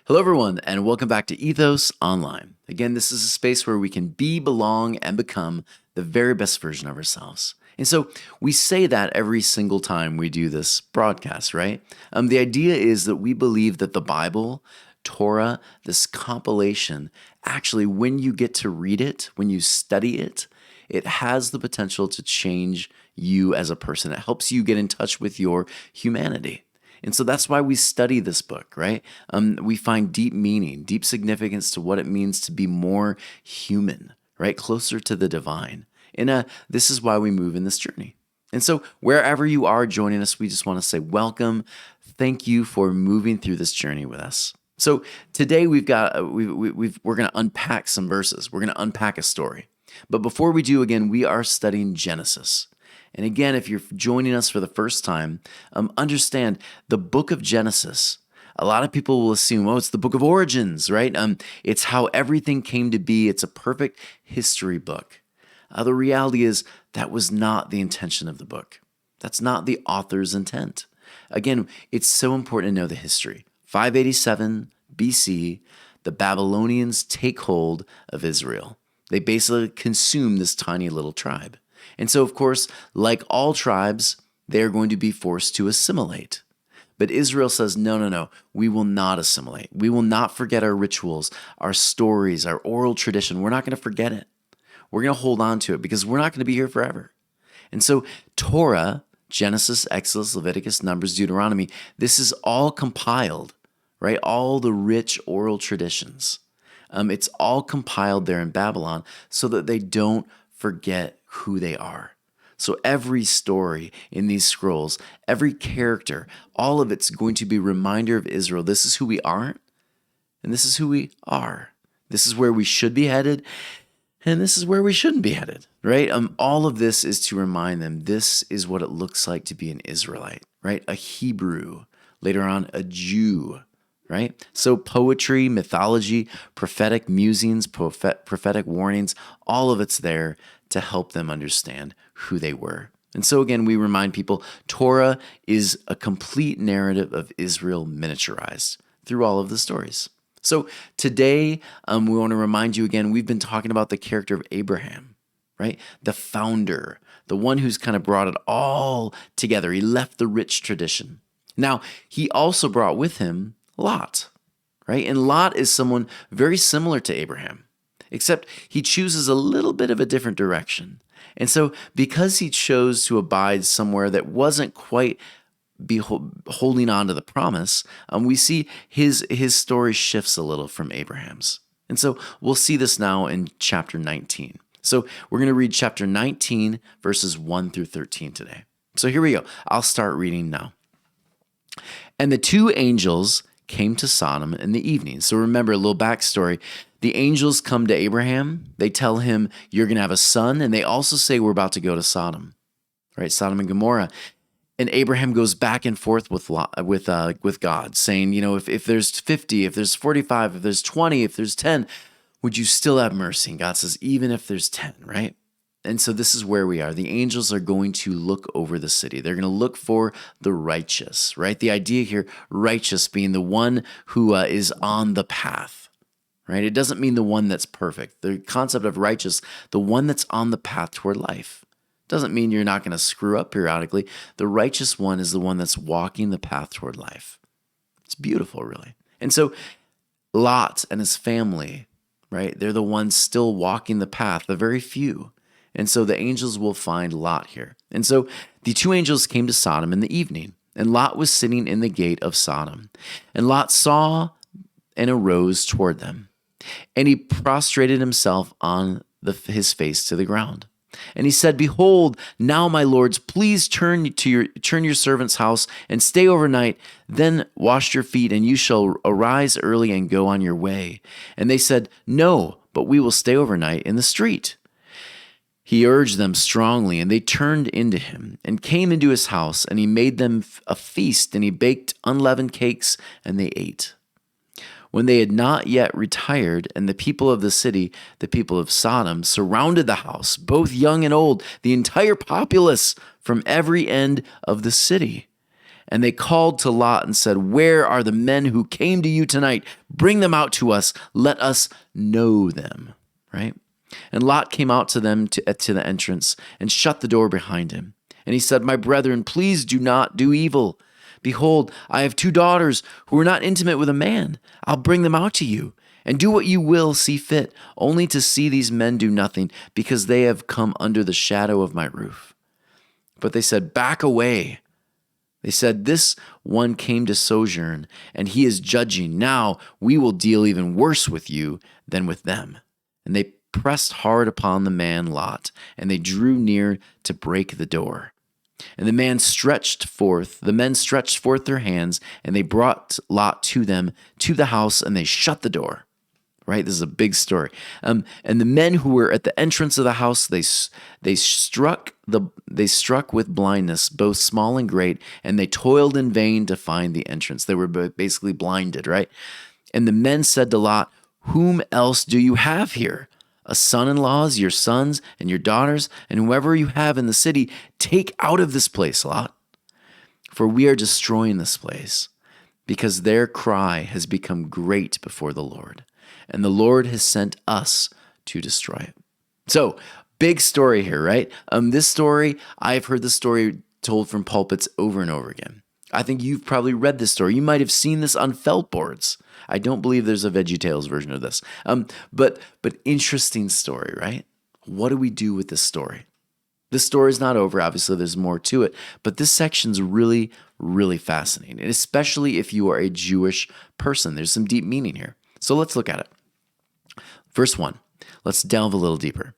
Hello, everyone, and welcome back to Ethos Online. Again, this is a space where we can be, belong, and become the very best version of ourselves. And so we say that every single time we do this broadcast, right? The idea is that we believe that the Bible, Torah, this compilation, actually, when you get to read it, when you study it, it has the potential to change you as a person. It helps you get in touch with your humanity. And so that's why we study this book, right? We find deep meaning, deep significance to what it means to be more human, right? Closer to the divine. And this is why we move in this journey. And so wherever you are joining us, we just want to say welcome. Thank you for moving through this journey with us. So today we're going to unpack some verses. We're going to unpack a story. But before we do, again, we are studying Genesis. And again, if you're joining us for the first time, understand the book of Genesis. A lot of people will assume, it's the book of origins, right? It's how everything came to be. It's a perfect history book. The reality is that was not the intention of the book. That's not the author's intent. Again, it's so important to know the history. 587 BC, the Babylonians take hold of Israel. They basically consume this tiny little tribe. And so, of course, like all tribes, they're going to be forced to assimilate. But Israel says, no, we will not assimilate. We will not forget our rituals, our stories, our oral tradition. We're not going to forget it. We're going to hold on to it because we're not going to be here forever. And so Torah, Genesis, Exodus, Leviticus, Numbers, Deuteronomy, this is all compiled, right? All the rich oral traditions. It's all compiled there in Babylon so that they don't forget who they are. So every story in these scrolls, every character, all of it's going to be a reminder of Israel. This is who we aren't, and this is who we are. This is where we should be headed, and this is where we shouldn't be headed, right? All of this is to remind them this is what it looks like to be an Israelite, right? A Hebrew, later on a Jew, right? So poetry, mythology, prophetic musings, prophetic warnings, all of it's there to help them understand who they were. And so again, we remind people, Torah is a complete narrative of Israel miniaturized through all of the stories. So today, we want to remind you again, we've been talking about the character of Abraham, right? The founder, the one who's kind of brought it all together. He left the rich tradition. Now, he also brought with him Lot, right? And Lot is someone very similar to Abraham, except he chooses a little bit of a different direction. And so because he chose to abide somewhere that wasn't quite holding on to the promise, we see his story shifts a little from Abraham's. And so we'll see this now in chapter 19. So we're going to read chapter 19, verses 1 through 13 today. So here we go. I'll start reading now. And the two angels came to Sodom in the evening. So remember, a little backstory. The angels come to Abraham. They tell him, you're going to have a son. And they also say, we're about to go to Sodom, right? Sodom and Gomorrah. And Abraham goes back and forth with God, saying, if there's 50, if there's 45, if there's 20, if there's 10, would you still have mercy? And God says, even if there's 10, right? And so this is where we are. The angels are going to look over the city. They're going to look for the righteous, right? The idea here, righteous being the one who is on the path, right? It doesn't mean the one that's perfect. The concept of righteous, the one that's on the path toward life. Doesn't mean you're not going to screw up periodically. The righteous one is the one that's walking the path toward life. It's beautiful, really. And so Lot and his family, right? They're the ones still walking the path, the very few. And so the angels will find Lot here. And so the two angels came to Sodom in the evening, and Lot was sitting in the gate of Sodom. And Lot saw and arose toward them, and he prostrated himself on his face to the ground. And he said, behold, now, my lords, please turn your servant's house and stay overnight. Then wash your feet, and you shall arise early and go on your way. And they said, no, but we will stay overnight in the street. He urged them strongly, and they turned into him and came into his house, and he made them a feast, and he baked unleavened cakes, and they ate. When they had not yet retired, and the people of the city, the people of Sodom, surrounded the house, both young and old, the entire populace from every end of the city. And they called to Lot and said, "Where are the men who came to you tonight? Bring them out to us. Let us know them." Right? And Lot came out to them to the entrance and shut the door behind him. And he said, "My brethren, please do not do evil. Behold, I have 2 daughters who are not intimate with a man. I'll bring them out to you, and do what you will see fit, only to see these men do nothing, because they have come under the shadow of my roof." But they said, "Back away." They said, "This one came to sojourn, and he is judging. Now we will deal even worse with you than with them." And they pressed hard upon the man Lot, and they drew near to break the door. And the men stretched forth their hands, and they brought Lot to them to the house, and they shut the door. Right? This is a big story. And the men who were at the entrance of the house, they struck with blindness, both small and great, and they toiled in vain to find the entrance. They were basically blinded, right? And the men said to Lot, "Whom else do you have here? A son-in-laws, your sons and your daughters, and whoever you have in the city, take out of this place, Lot. For we are destroying this place, because their cry has become great before the Lord, and the Lord has sent us to destroy it." So, big story here, right? This story, I've heard this story told from pulpits over and over again. I think you've probably read this story. You might have seen this on felt boards. I don't believe there's a VeggieTales version of this. But interesting story, right? What do we do with this story? This story is not over. Obviously, there's more to it. But this section's really, really fascinating, and especially if you are a Jewish person. There's some deep meaning here. So let's look at it. Verse 1. Let's delve a little deeper.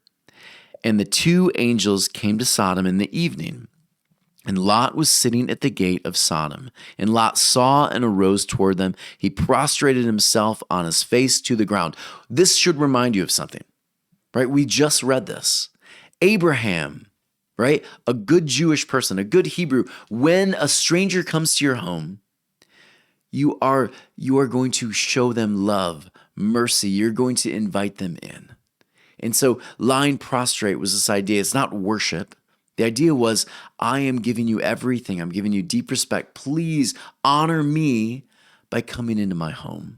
"And the 2 angels came to Sodom in the evening, and Lot was sitting at the gate of Sodom. And Lot saw and arose toward them. He prostrated himself on his face to the ground." This should remind you of something, right? We just read this. Abraham, right? A good Jewish person, a good Hebrew. When a stranger comes to your home, you are going to show them love, mercy. You're going to invite them in. And so lying prostrate was this idea. It's not worship. The idea was, I am giving you everything. I'm giving you deep respect. Please honor me by coming into my home.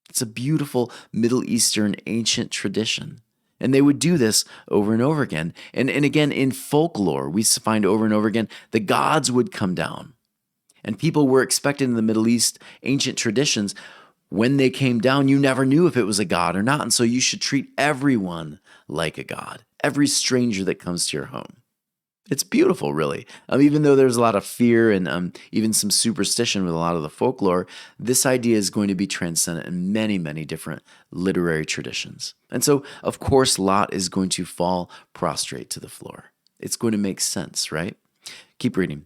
It's a beautiful Middle Eastern ancient tradition. And they would do this over and over again. And again, in folklore, we find over and over again, the gods would come down. And people were expected in the Middle East ancient traditions, when they came down, you never knew if it was a god or not. And so you should treat everyone like a god, every stranger that comes to your home. It's beautiful, really. Even though there's a lot of fear and even some superstition with a lot of the folklore, this idea is going to be transcendent in many, many different literary traditions. And so, of course, Lot is going to fall prostrate to the floor. It's going to make sense, right? Keep reading.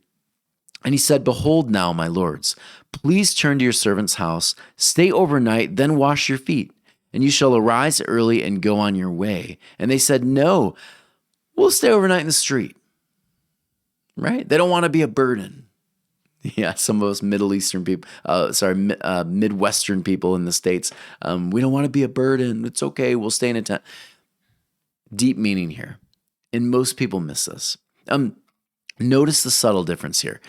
"And he said, Behold now, my lords, please turn to your servant's house, stay overnight, then wash your feet, and you shall arise early and go on your way. And they said, No, we'll stay overnight in the street." Right? They don't want to be a burden. Yeah, some of us Middle Eastern people, Midwestern people in the States, we don't want to be a burden. It's okay. We'll stay in a tent. Deep meaning here. And most people miss this. Notice the subtle difference here.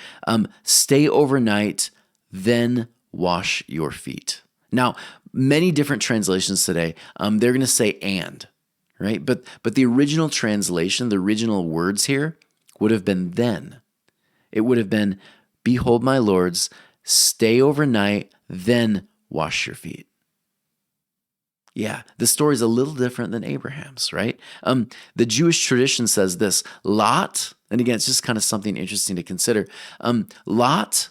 Stay overnight, then wash your feet. Now, many different translations today, they're going to say "and," right? But the original translation, the original words here, would have been "then." It would have been, "Behold, my lords, stay overnight, then wash your feet." Yeah, the story is a little different than Abraham's, right? The Jewish tradition says this: Lot, and again, it's just kind of something interesting to consider. Lot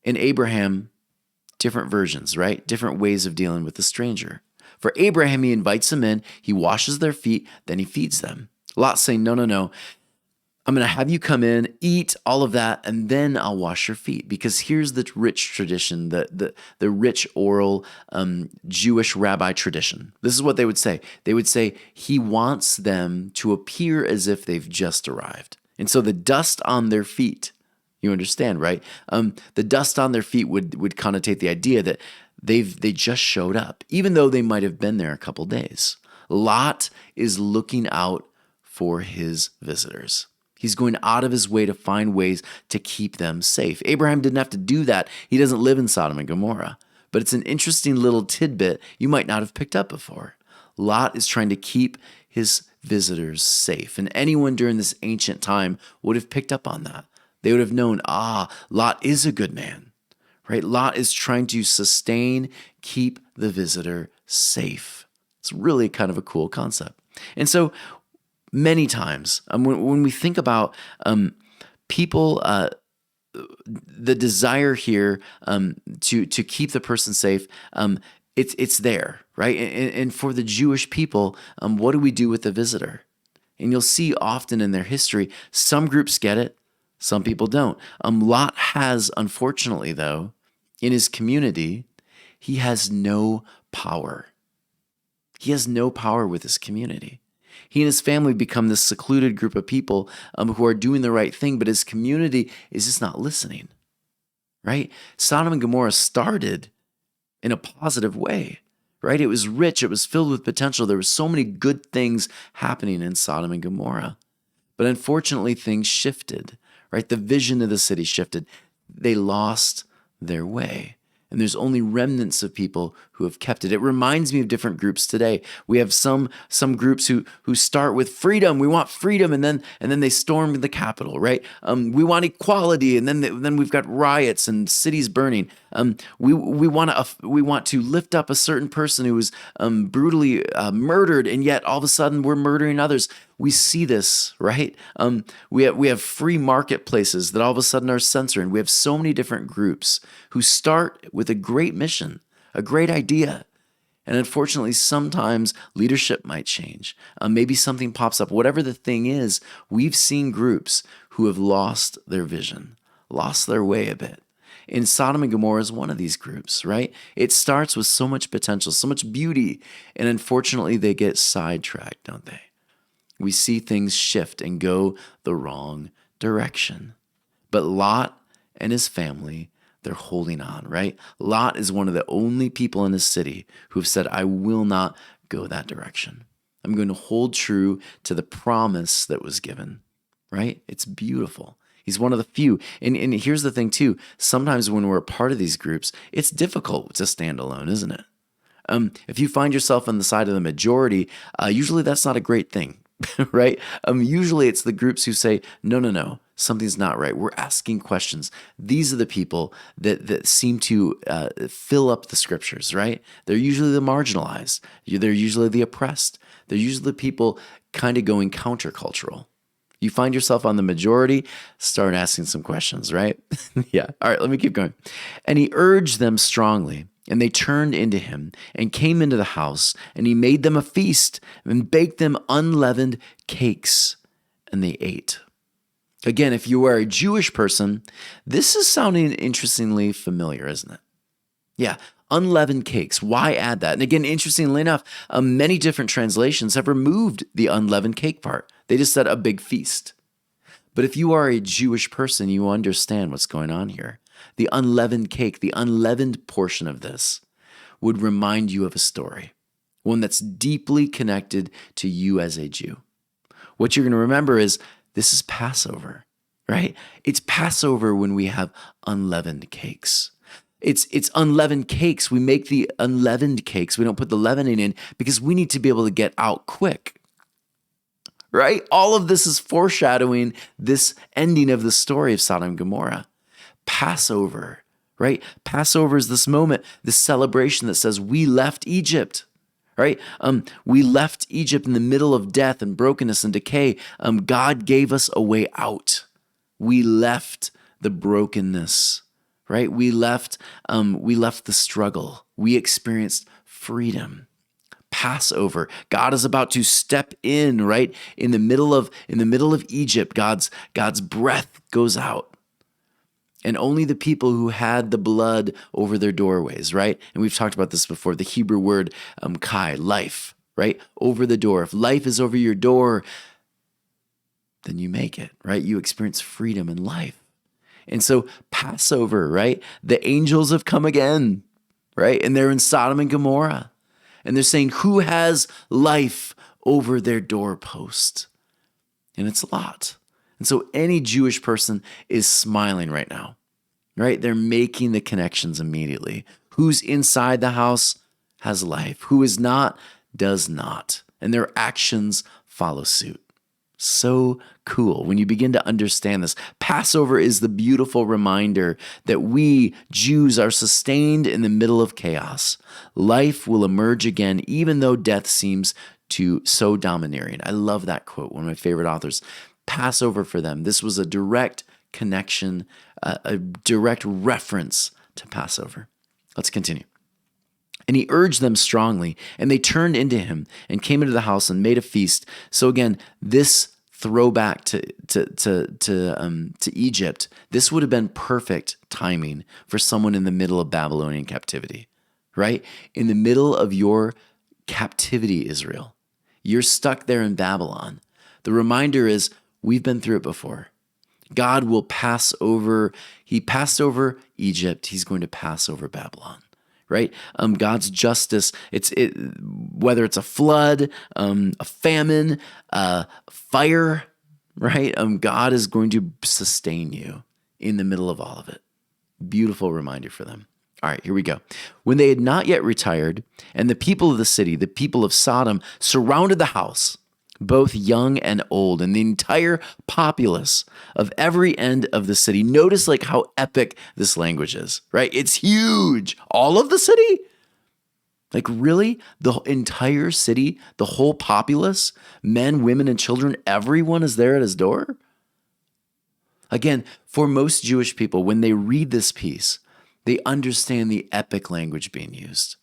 and Abraham, different versions, right? Different ways of dealing with the stranger. For Abraham, he invites them in, he washes their feet, then he feeds them. Lot's saying, no. I'm going to have you come in, eat all of that, and then I'll wash your feet. Because here's the rich tradition, the rich oral Jewish rabbi tradition. This is what they would say. They would say he wants them to appear as if they've just arrived. And so the dust on their feet, you understand, right? The dust on their feet would connotate the idea that they just showed up, even though they might have been there a couple days. Lot is looking out for his visitors. He's going out of his way to find ways to keep them safe. Abraham didn't have to do that. He doesn't live in Sodom and Gomorrah. But it's an interesting little tidbit you might not have picked up before. Lot is trying to keep his visitors safe. And anyone during this ancient time would have picked up on that. They would have known, Lot is a good man, right? Lot is trying to sustain, keep the visitor safe. It's really kind of a cool concept. And so many times when we think about people, the desire here to keep the person safe, it's there, right? And for the Jewish people, what do we do with the visitor? And you'll see often in their history, some groups get it, some people don't. Lot has, unfortunately, though, in his community, he has no power. He has no power with his community. He and his family become this secluded group of people who are doing the right thing, but his community is just not listening, right? Sodom and Gomorrah started in a positive way, right? It was rich. It was filled with potential. There were so many good things happening in Sodom and Gomorrah. But unfortunately, things shifted, right? The vision of the city shifted. They lost their way. And there's only remnants of people who have kept it. It reminds me of different groups today. We have some groups who start with freedom. We want freedom, and then they storm the Capitol, right? We want equality, and then we've got riots and cities burning. We want to lift up a certain person who was brutally murdered, and yet all of a sudden we're murdering others. We see this, right? We have free marketplaces that all of a sudden are censoring. We have so many different groups who start with a great mission, a great idea. And unfortunately, sometimes leadership might change. Maybe something pops up. Whatever the thing is, we've seen groups who have lost their vision, lost their way a bit. And Sodom and Gomorrah is one of these groups, right? It starts with so much potential, so much beauty, and unfortunately, they get sidetracked, don't they? We see things shift and go the wrong direction. But Lot and his family, they're holding on, right? Lot is one of the only people in his city who have said, I will not go that direction. I'm going to hold true to the promise that was given, right? It's beautiful. He's one of the few. And here's the thing too, sometimes when we're a part of these groups, it's difficult to stand alone, isn't it? If you find yourself on the side of the majority, usually that's not a great thing. Right? Usually it's the groups who say, no, something's not right. We're asking questions. These are the people that seem to fill up the scriptures, right? They're usually the marginalized. They're usually the oppressed. They're usually the people kind of going countercultural. You find yourself on the majority, start asking some questions, right? Yeah. All right, let me keep going. And he urged them strongly. And they turned into him and came into the house, and he made them a feast and baked them unleavened cakes, and they ate. Again, if you are a Jewish person, this is sounding interestingly familiar, isn't it? Yeah, unleavened cakes. Why add that? And again, interestingly enough, many different translations have removed the unleavened cake part. They just said a big feast. But if you are a Jewish person, you understand what's going on here. The unleavened cake, the unleavened portion of this would remind you of a story, one that's deeply connected to you as a Jew. What you're going to remember is this is Passover, right? It's Passover when we have unleavened cakes. It's unleavened cakes. We make the unleavened cakes. We don't put the leavening in because we need to be able to get out quick, right? All of this is foreshadowing this ending of the story of Sodom and Gomorrah. Passover, right? Passover is this moment, this celebration that says we left Egypt, right? We left Egypt in the middle of death and brokenness and decay. God gave us a way out. We left the brokenness, right? We left the struggle. We experienced freedom. Passover. God is about to step in, right? In the middle of Egypt, God's breath goes out. And only the people who had the blood over their doorways, right? And we've talked about this before, the Hebrew word kai, life, right? Over the door. If life is over your door, then you make it, right? You experience freedom and life. And so Passover, right? The angels have come again, right? And they're in Sodom and Gomorrah. And they're saying, who has life over their doorpost? And it's Lot. And so any Jewish person is smiling right now, right? They're making the connections immediately. Who's inside the house has life. Who is not does not. And their actions follow suit. So cool when you begin to understand this. Passover is the beautiful reminder that we, Jews, are sustained in the middle of chaos. Life will emerge again, even though death seems to so domineering. I love that quote, one of my favorite authors. Passover for them, this was a direct connection, a direct reference to Passover. Let's continue. And he urged them strongly, and they turned into him and came into the house and made a feast. So again, this throwback to Egypt, this would have been perfect timing for someone in the middle of Babylonian captivity, right? In the middle of your captivity, Israel, you're stuck there in Babylon. The reminder is we've been through it before. God will pass over. He passed over Egypt. He's going to pass over Babylon. Right? God's justice, whether it's a flood, a famine, fire, right? God is going to sustain you in the middle of all of it. Beautiful reminder for them. All right, here we go. When they had not yet retired, and the people of the city, the people of Sodom, surrounded the house, both young and old, and the entire populace of every end of the city. Notice like how epic this language is, right? It's huge. All of the city? Like really? The entire city, the whole populace, men, women, and children, everyone is there at his door? Again, for most Jewish people, when they read this piece, they understand the epic language being used.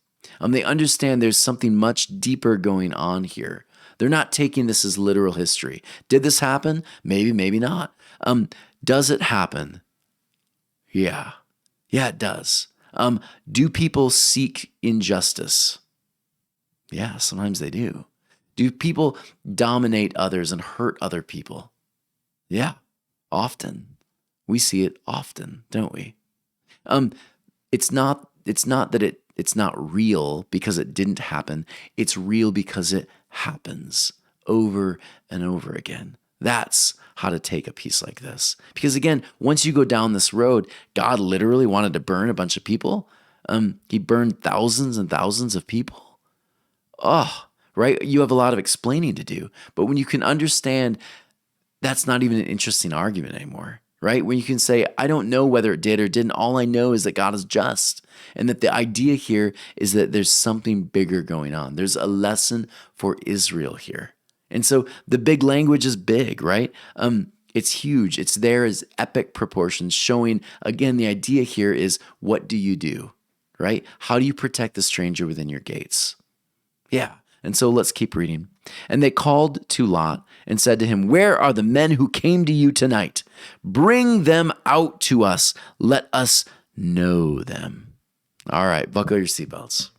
They understand there's something much deeper going on here. They're not taking this as literal history. Did this happen? Maybe, maybe not. Does it happen? Yeah. Yeah, it does. Do people seek injustice? Yeah, sometimes they do. Do people dominate others and hurt other people? Yeah, often. We see it often, don't we? It's not that it's not real because it didn't happen. It's real because it happens over and over again. That's how to take a piece like this. Because again, once you go down this road, God literally wanted to burn a bunch of people. He burned thousands and thousands of people. Oh, right? You have a lot of explaining to do. But when you can understand, that's not even an interesting argument anymore. Right? When you can say, I don't know whether it did or didn't. All I know is that God is just. And that the idea here is that there's something bigger going on. There's a lesson for Israel here. And so the big language is big, right? It's huge. It's there as epic proportions, showing, again, the idea here is what do you do, right? How do you protect the stranger within your gates? Yeah. And so let's keep reading. And they called to Lot and said to him, where are the men who came to you tonight? Bring them out to us. Let us know them. All right, buckle your seatbelts.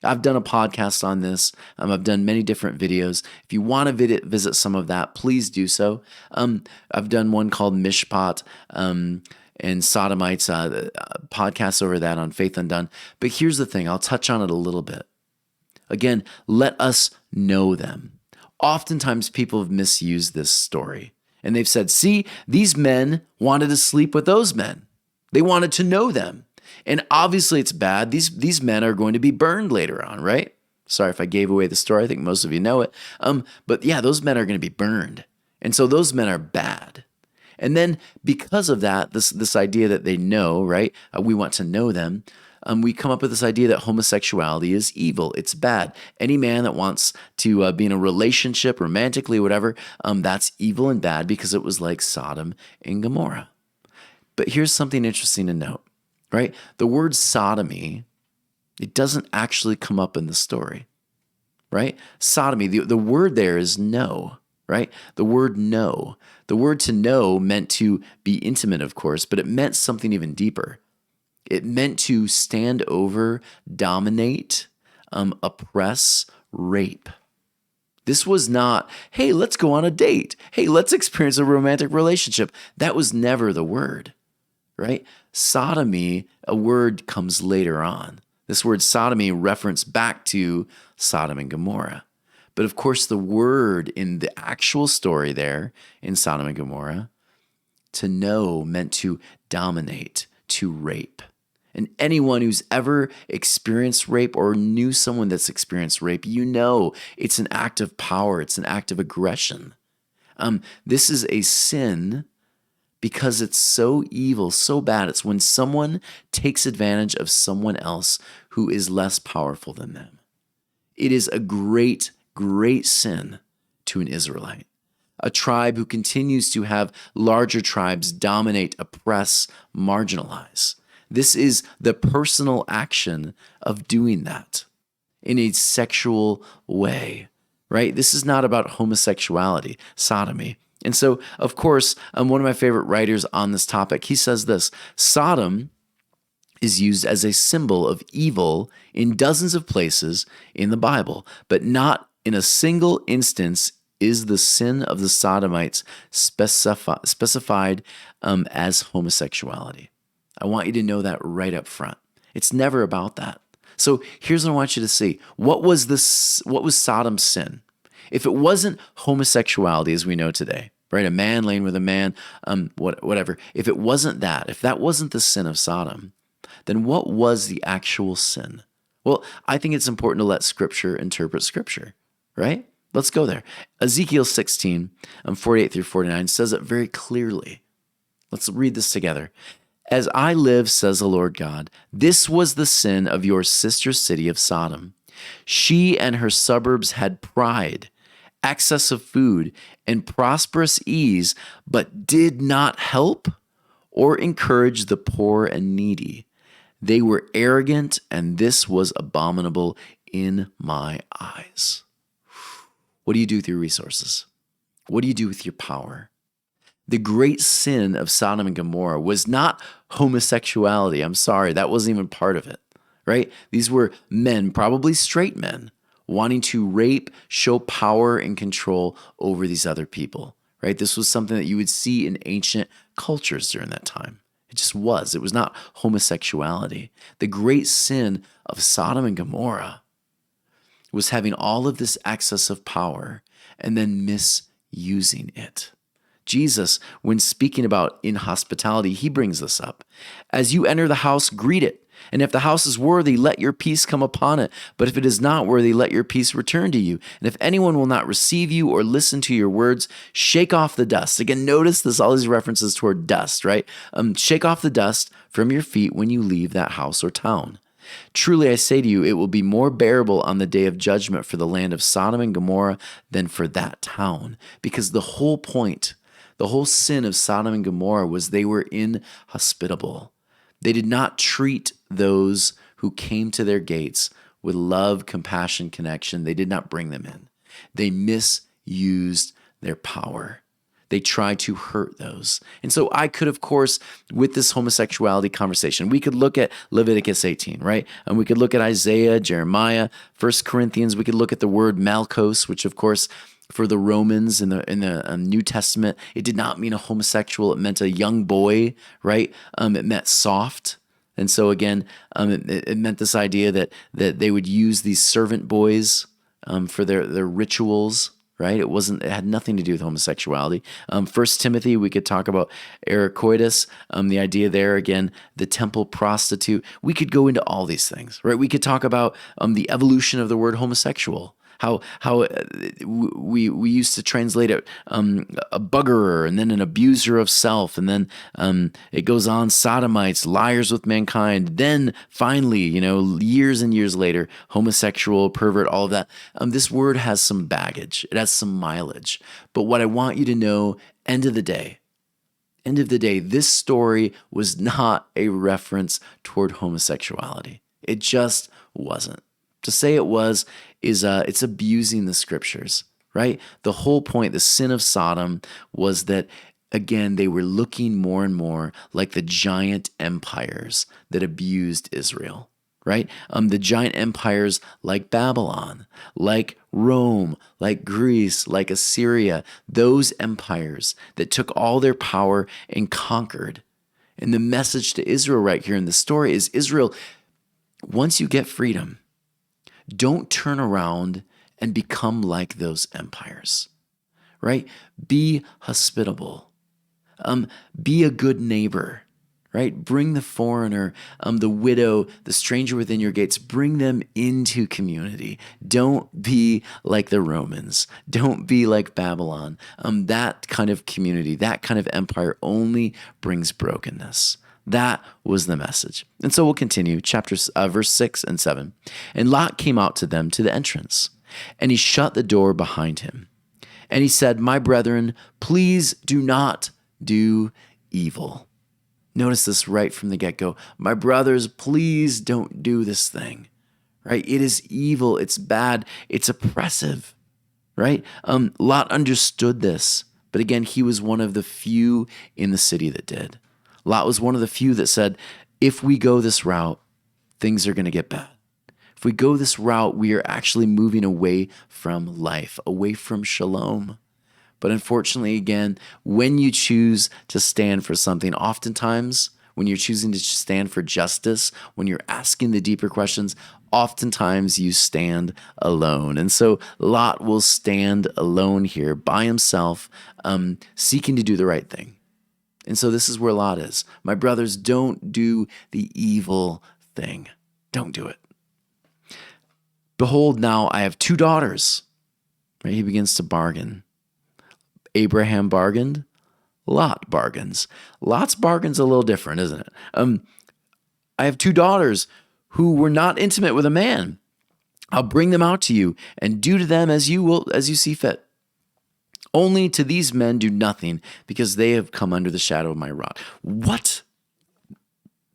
I've done a podcast on this. I've done many different videos. If you want to visit some of that, please do so. I've done one called Mishpat and Sodomites, podcasts over that on Faith Undone. But here's the thing. I'll touch on it a little bit. Again, let us know them. Oftentimes people have misused this story and they've said, see, these men wanted to sleep with those men. They wanted to know them. And obviously it's bad. These men are going to be burned later on, right? Sorry if I gave away the story. I think most of you know it. But yeah, those men are going to be burned. And so those men are bad. And then because of that, this idea that they know, right? We want to know them. We come up with this idea that homosexuality is evil. It's bad. Any man that wants to be in a relationship, romantically, whatever, that's evil and bad because it was like Sodom and Gomorrah. But here's something interesting to note, right? The word sodomy, it doesn't actually come up in the story, right? Sodomy, the word there is know, right? The word know. The word to know meant to be intimate, of course, but it meant something even deeper. It meant to stand over, dominate, oppress, rape. This was not, hey, let's go on a date. Hey, let's experience a romantic relationship. That was never the word, right? Sodomy, a word comes later on. This word sodomy referenced back to Sodom and Gomorrah. But of course, the word in the actual story there in Sodom and Gomorrah To know meant to dominate, to rape. And anyone who's ever experienced rape or knew someone that's experienced rape, you know it's an act of power, it's an act of aggression. This is a sin because it's so evil, so bad. It's when someone takes advantage of someone else who is less powerful than them. It is a great, great sin to an Israelite, a tribe who continues to have larger tribes dominate, oppress, marginalize. This is the personal action of doing that in a sexual way, right? This is not about homosexuality, sodomy. And so, of course, one of my favorite writers on this topic, he says this: Sodom is used as a symbol of evil in dozens of places in the Bible, but not in a single instance is the sin of the Sodomites specified as homosexuality. I want you to know that right up front. It's never about that. So here's what I want you to see. What was Sodom's sin? If it wasn't homosexuality as we know today, right? A man laying with a man, whatever. If it wasn't that, if that wasn't the sin of Sodom, then what was the actual sin? Well, I think it's important to let Scripture interpret Scripture, right? Let's go there. Ezekiel 16, 48 through 49 says it very clearly. Let's read this together. As I live, says the Lord God, this was the sin of your sister city of Sodom. She and her suburbs had pride, excess of food, and prosperous ease, but did not help or encourage the poor and needy. They were arrogant, and this was abominable in my eyes. What do you do with your resources? What do you do with your power? The great sin of Sodom and Gomorrah was not homosexuality. I'm sorry, that wasn't even part of it, right? These were men, probably straight men, wanting to rape, show power and control over these other people, right? This was something that you would see in ancient cultures during that time. It just was. It was not homosexuality. The great sin of Sodom and Gomorrah was having all of this excess of power and then misusing it. Jesus, when speaking about inhospitality, he brings this up. As you enter the house, greet it. And if the house is worthy, let your peace come upon it. But if it is not worthy, let your peace return to you. And if anyone will not receive you or listen to your words, shake off the dust. Again, notice this, all these references toward dust, right? Shake off the dust from your feet when you leave that house or town. Truly, I say to you, it will be more bearable on the day of judgment for the land of Sodom and Gomorrah than for that town. Because the whole point, the whole sin of Sodom and Gomorrah was they were inhospitable. They did not treat those who came to their gates with love, compassion, connection. They did not bring them in. They misused their power. They tried to hurt those. And so I could, of course, with this homosexuality conversation, we could look at Leviticus 18, right? And we could look at Isaiah, Jeremiah, 1 Corinthians. We could look at the word Malchos, which, of course, for the Romans in the New Testament, it did not mean a homosexual. It meant a young boy, right? It meant soft. And so again, it meant this idea that they would use these servant boys for their rituals, right? It had nothing to do with homosexuality. 1 Timothy, we could talk about erocoitus, the idea there, again, the temple prostitute. We could go into all these things, right? We could talk about the evolution of the word homosexual. How we used to translate it a buggerer and then an abuser of self, and then it goes on, sodomites, liars with mankind. Then finally, years and years later, homosexual, pervert, all of that. This word has some baggage. It has some mileage. But what I want you to know, end of the day, this story was not a reference toward homosexuality. It just wasn't. To say it was it's abusing the scriptures, right? The whole point, the sin of Sodom was that, again, they were looking more and more like the giant empires that abused Israel, right? The giant empires like Babylon, like Rome, like Greece, like Assyria, those empires that took all their power and conquered. And the message to Israel right here in the story is, Israel, once you get freedom, don't turn around and become like those empires, right? Be hospitable. Be a good neighbor, right? Bring the foreigner, the widow, the stranger within your gates, bring them into community. Don't be like the Romans. Don't be like Babylon. That kind of community, that kind of empire only brings brokenness. That was the message. And so we'll continue, verse 6 and 7. And Lot came out to them to the entrance, and he shut the door behind him. And he said, my brethren, please do not do evil. Notice this right from the get-go. My brothers, please don't do this thing, right? It is evil. It's bad. It's oppressive, right? Lot understood this, but again, he was one of the few in the city that did. Lot was one of the few that said, if we go this route, things are going to get bad. If we go this route, we are actually moving away from life, away from shalom. But unfortunately, again, when you choose to stand for something, oftentimes when you're choosing to stand for justice, when you're asking the deeper questions, oftentimes you stand alone. And so Lot will stand alone here by himself, seeking to do the right thing. And so this is where Lot is. My brothers, don't do the evil thing. Don't do it. Behold, now I have 2 daughters. Right? He begins to bargain. Abraham bargained, Lot bargains. Lot's bargain's a little different, isn't it? I have 2 daughters who were not intimate with a man. I'll bring them out to you and do to them as you see fit. Only to these men do nothing, because they have come under the shadow of my rod. What?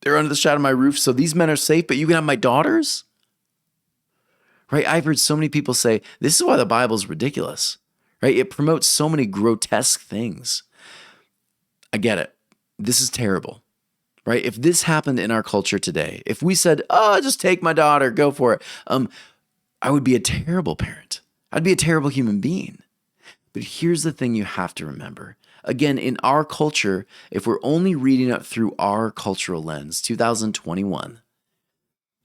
They're under the shadow of my roof, so these men are safe, but you can have my daughters? Right? I've heard so many people say, this is why the Bible's ridiculous. Right? It promotes so many grotesque things. I get it. This is terrible. Right? If this happened in our culture today, if we said, oh, just take my daughter, go for it, I would be a terrible parent. I'd be a terrible human being. But here's the thing you have to remember. Again, in our culture, if we're only reading it through our cultural lens, 2021,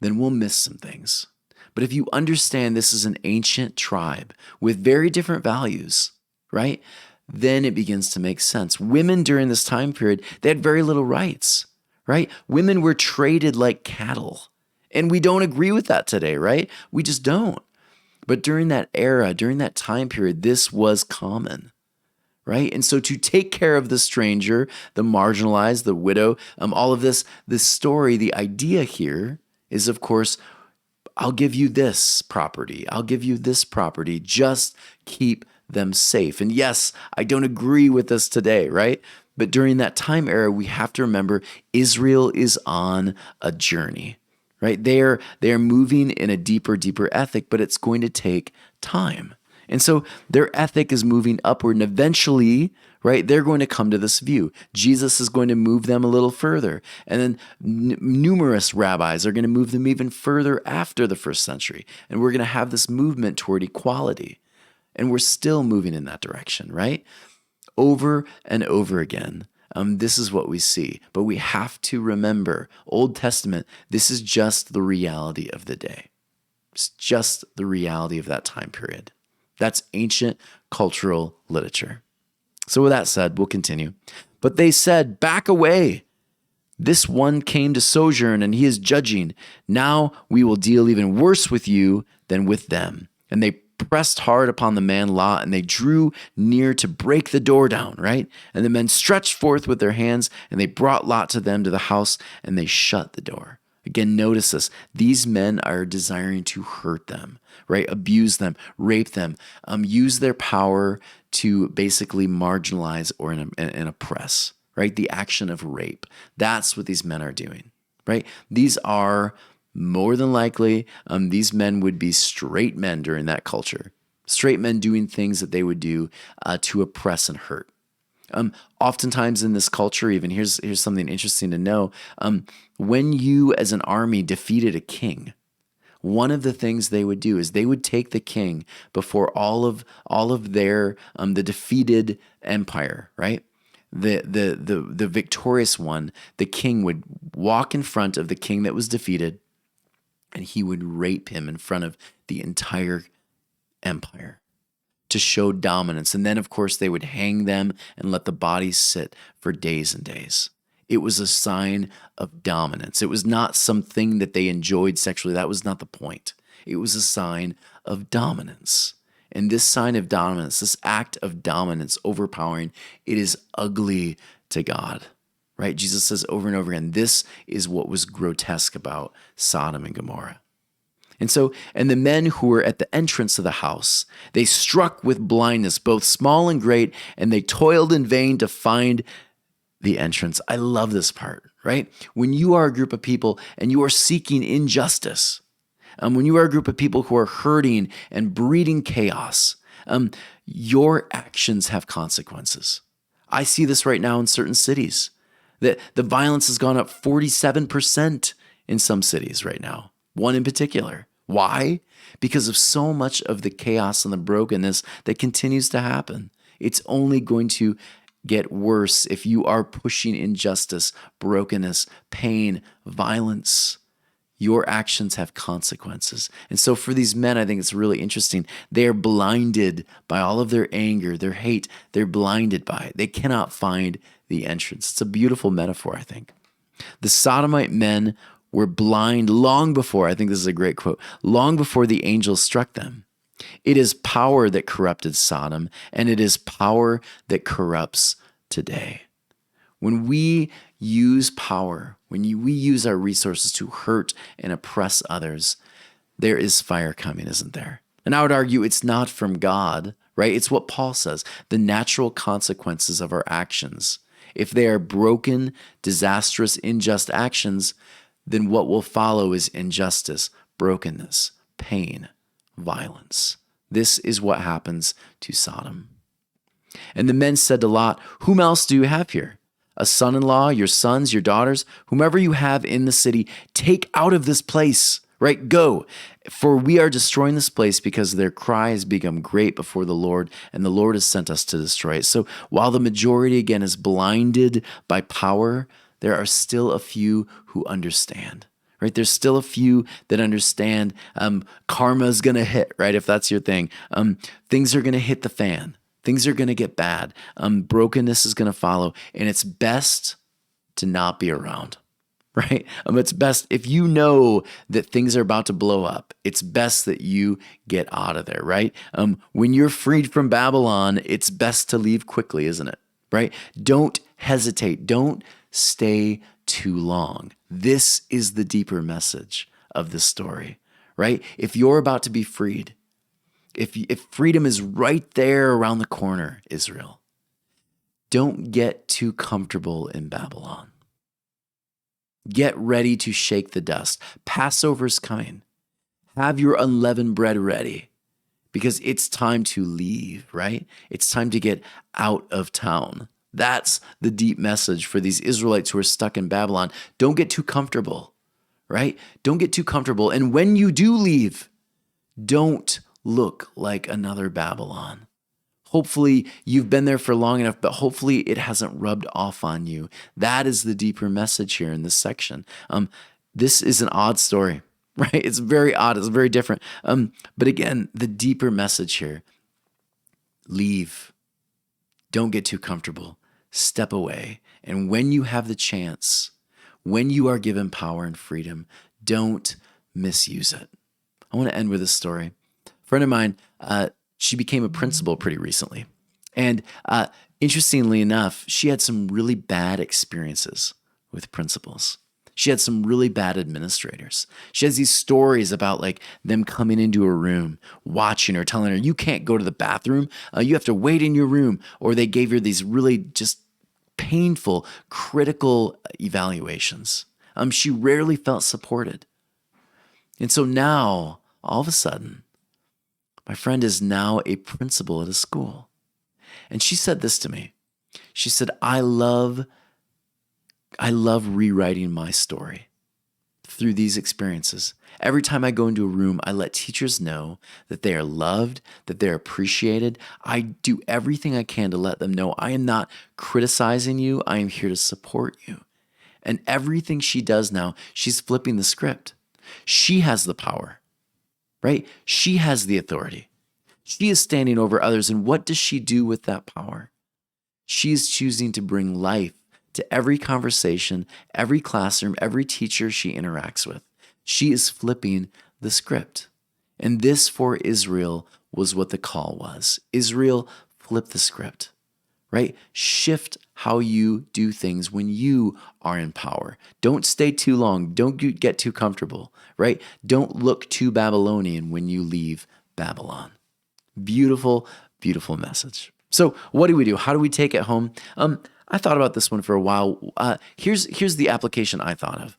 then we'll miss some things. But if you understand this is an ancient tribe with very different values, right? Then it begins to make sense. Women during this time period, they had very little rights, right? Women were traded like cattle. And we don't agree with that today, right? We just don't. But during that era, during that time period, this was common, right? And so to take care of the stranger, the marginalized, the widow, all of this story, the idea here is, of course, I'll give you this property. I'll give you this property. Just keep them safe. And yes, I don't agree with this today, right? But during that time era, we have to remember Israel is on a journey, right? They are moving in a deeper ethic, but it's going to take time. And so their ethic is moving upward, and eventually, right, they're going to come to this view. Jesus is going to move them a little further. And then numerous rabbis are going to move them even further after the first century. And we're going to have this movement toward equality. And we're still moving in that direction, right? Over and over again, this is what we see. But we have to remember, Old Testament, this is just the reality of the day. It's just the reality of that time period. That's ancient cultural literature. So with that said, we'll continue. But they said, back away. This one came to sojourn, and he is judging. Now we will deal even worse with you than with them. And they pressed hard upon the man Lot, and they drew near to break the door down, right? And the men stretched forth with their hands, and they brought Lot to them to the house, and they shut the door. Again, notice this. These men are desiring to hurt them, right? Abuse them, rape them, use their power to basically marginalize or and oppress, right? The action of rape. That's what these men are doing, right? These are more than likely, these men would be straight men during that culture. Straight men doing things that they would do to oppress and hurt. Oftentimes in this culture, even here's something interesting to know. When you as an army defeated a king, one of the things they would do is they would take the king before all of their the defeated empire, right? The victorious one, the king would walk in front of the king that was defeated, and he would rape him in front of the entire empire, to show dominance. And then, of course, they would hang them and let the bodies sit for days and days. It was a sign of dominance. It was not something that they enjoyed sexually. That was not the point. It was a sign of dominance. And this sign of dominance, this act of dominance, overpowering, it is ugly to God, right? Jesus says over and over again, this is what was grotesque about Sodom and Gomorrah. And the men who were at the entrance of the house, they struck with blindness, both small and great, and they toiled in vain to find the entrance. I love this part, right? When you are a group of people and you are seeking injustice, when you are a group of people who are hurting and breeding chaos, your actions have consequences. I see this right now in certain cities. The violence has gone up 47% in some cities right now. One in particular. Why? Because of so much of the chaos and the brokenness that continues to happen. It's only going to get worse if you are pushing injustice, brokenness, pain, violence. Your actions have consequences. And so for these men, I think it's really interesting. They are blinded by all of their anger, their hate. They're blinded by it. They cannot find the entrance. It's a beautiful metaphor, I think. The Sodomite men were blind long before, I think this is a great quote, long before the angels struck them. It is power that corrupted Sodom, and it is power that corrupts today. When we use power, when we use our resources to hurt and oppress others, there is fire coming, isn't there? And I would argue it's not from God, right? It's what Paul says, the natural consequences of our actions. If they are broken, disastrous, unjust actions, then what will follow is injustice, brokenness, pain, violence. This is what happens to Sodom. And the men said to Lot, "Whom else do you have here? A son-in-law, your sons, your daughters, whomever you have in the city, take out of this place," right? "Go, for we are destroying this place because their cry has become great before the Lord, and the Lord has sent us to destroy it." So while the majority, again, is blinded by power, there are still a few who understand, right? There's still a few that understand karma's going to hit, right? If that's your thing. Things are going to hit the fan. Things are going to get bad. Brokenness is going to follow. And it's best to not be around, right? It's best if you know that things are about to blow up, it's best that you get out of there, right? When you're freed from Babylon, it's best to leave quickly, isn't it? Right? Don't hesitate. Don't stay too long. This is the deeper message of this story, right? If you're about to be freed, if freedom is right there around the corner, Israel, don't get too comfortable in Babylon. Get ready to shake the dust. Passover's coming. Have your unleavened bread ready because it's time to leave, right? It's time to get out of town. That's the deep message for these Israelites who are stuck in Babylon. Don't get too comfortable, right? Don't get too comfortable. And when you do leave, don't look like another Babylon. Hopefully you've been there for long enough, but hopefully it hasn't rubbed off on you. That is the deeper message here in this section. This is an odd story, right? It's very odd. It's very different. But again, the deeper message here, leave. Don't get too comfortable. Step away. And when you have the chance, when you are given power and freedom, don't misuse it. I want to end with this story. A friend of mine, she became a principal pretty recently. And interestingly enough, she had some really bad experiences with principals. She had some really bad administrators. She has these stories about like them coming into her room, watching her, telling her, "You can't go to the bathroom. You have to wait in your room." Or they gave her these really just painful, critical evaluations. She rarely felt supported. And so now, all of a sudden, my friend is now a principal at a school. And she said this to me. She said, I love rewriting my story through these experiences. Every time I go into a room, I let teachers know that they are loved, that they're appreciated. I do everything I can to let them know I am not criticizing you. I am here to support you. And everything she does now, she's flipping the script. She has the power, right? She has the authority. She is standing over others. And what does she do with that power? She is choosing to bring life to every conversation, every classroom, every teacher she interacts with. She is flipping the script. And this for Israel was what the call was. Israel, flip the script, right? Shift how you do things when you are in power. Don't stay too long. Don't get too comfortable, right? Don't look too Babylonian when you leave Babylon. Beautiful, beautiful message. So what do we do? How do we take it home? I thought about this one for a while. Here's the application I thought of.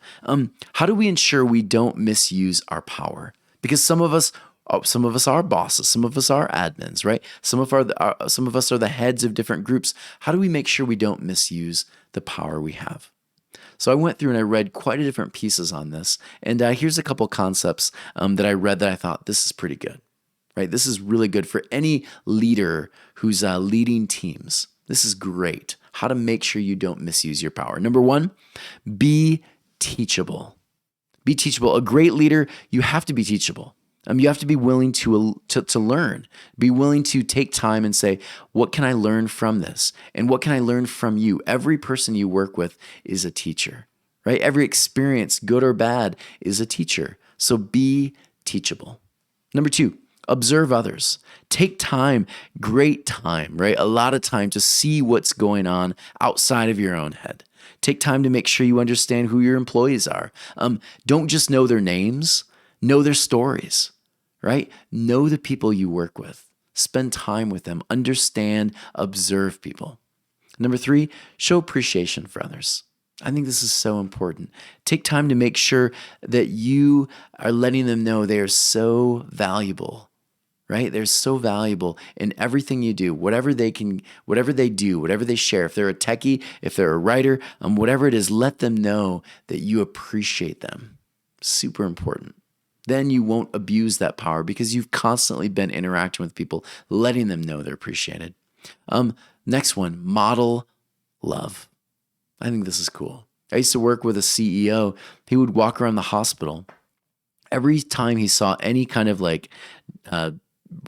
How do we ensure we don't misuse our power? Because some of us are bosses, some of us are admins, right? Some of us are the heads of different groups. How do we make sure we don't misuse the power we have? So I went through and I read quite a different pieces on this, and here's a couple concepts that I read that I thought this is pretty good. Right? This is really good for any leader who's leading teams. This is great. How to make sure you don't misuse your power. Number one, be teachable. Be teachable. A great leader, you have to be teachable. You have to be willing to learn. Be willing to take time and say, what can I learn from this? And what can I learn from you? Every person you work with is a teacher, right? Every experience, good or bad, is a teacher. So be teachable. Number two, observe others. Take time, great time, right? A lot of time to see what's going on outside of your own head. Take time to make sure you understand who your employees are. Don't just know their names, know their stories, right? Know the people you work with. Spend time with them. Understand, observe people. Number three, show appreciation for others. I think this is so important. Take time to make sure that you are letting them know they are so valuable. Right? They're so valuable in everything you do, whatever they do, whatever they share. If they're a techie, if they're a writer, whatever it is, let them know that you appreciate them. Super important. Then you won't abuse that power because you've constantly been interacting with people, letting them know they're appreciated. Next one, model love. I think this is cool. I used to work with a CEO. He would walk around the hospital. Every time he saw any kind of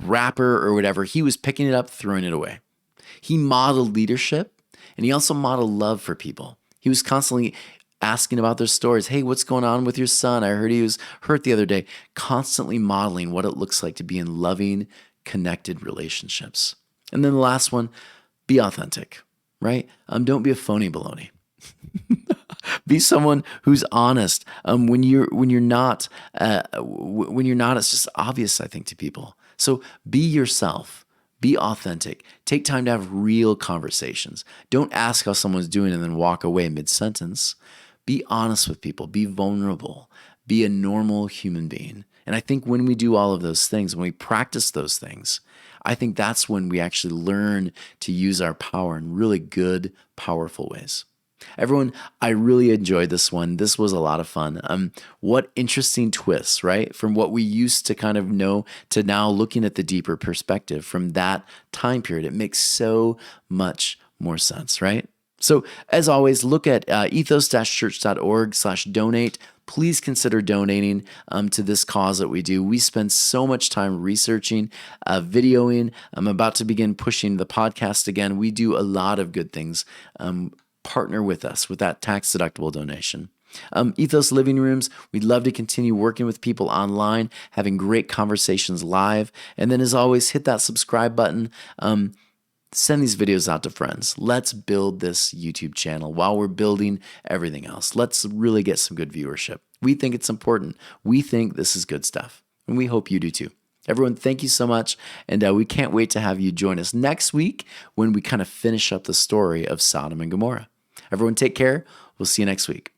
wrapper or whatever, he was picking it up, throwing it away. He modeled leadership, and he also modeled love for people. He was constantly asking about their stories. Hey, what's going on with your son? I heard he was hurt the other day. Constantly modeling what it looks like to be in loving, connected relationships. And then the last one, be authentic, right? Don't be a phony baloney. Be someone who's honest. When you're not, it's just obvious, I think, to people. So be yourself. Be authentic. Take time to have real conversations. Don't ask how someone's doing and then walk away mid-sentence. Be honest with people. Be vulnerable. Be a normal human being. And I think when we do all of those things, when we practice those things, I think that's when we actually learn to use our power in really good, powerful ways. Everyone, I really enjoyed this one. This was a lot of fun. What interesting twists, right? From what we used to kind of know to now looking at the deeper perspective from that time period. It makes so much more sense, right? So as always, look at ethos-church.org/donate. Please consider donating to this cause that we do. We spend so much time researching, videoing. I'm about to begin pushing the podcast again. We do a lot of good things. Partner with us with that tax-deductible donation. Ethos Living Rooms, we'd love to continue working with people online, having great conversations live. And then as always, hit that subscribe button. Send these videos out to friends. Let's build this YouTube channel while we're building everything else. Let's really get some good viewership. We think it's important. We think this is good stuff. And we hope you do too. Everyone, thank you so much. And we can't wait to have you join us next week when we kind of finish up the story of Sodom and Gomorrah. Everyone, take care. We'll see you next week.